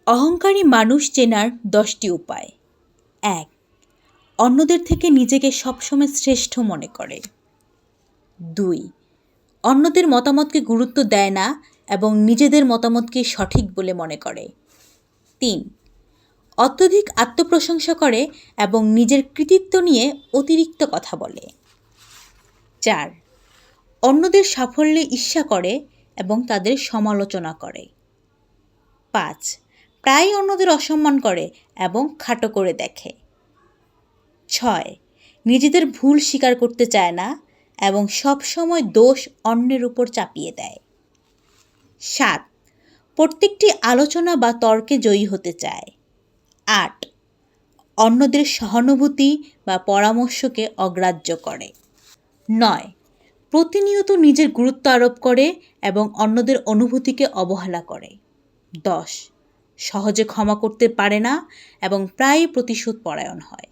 অহংকারী মানুষ চেনার 10টি উপায়। ১. অন্যদের থেকে নিজেকে সবসময় শ্রেষ্ঠ মনে করে। ২. অন্যদের মতামতকে গুরুত্ব দেয় না এবং নিজেদের মতামতকে সঠিক বলে মনে করে। ৩. অত্যধিক আত্মপ্রশংসা করে এবং নিজের কৃতিত্ব নিয়ে অতিরিক্ত কথা বলে। ৪. অন্যদের সাফল্যে ঈর্ষা করে এবং তাদের সমালোচনা করে। ৫. প্রায়ই অন্যদের অসম্মান করে এবং খাটো করে দেখে। ৬. নিজেদের ভুল স্বীকার করতে চায় না এবং সবসময় দোষ অন্যের উপর চাপিয়ে দেয়। ৭. প্রত্যেকটি আলোচনা বা তর্কে জয়ী হতে চায়। ৮. অন্যদের সহানুভূতি বা পরামর্শকে অগ্রাহ্য করে। ৯. প্রতিনিয়ত নিজের গুরুত্ব আরোপ করে এবং অন্যদের অনুভূতিকে অবহেলা করে। ১০. সহজে ক্ষমা করতে পারে না এবং প্রায়ই প্রতিশোধ পরায়ণ হয়।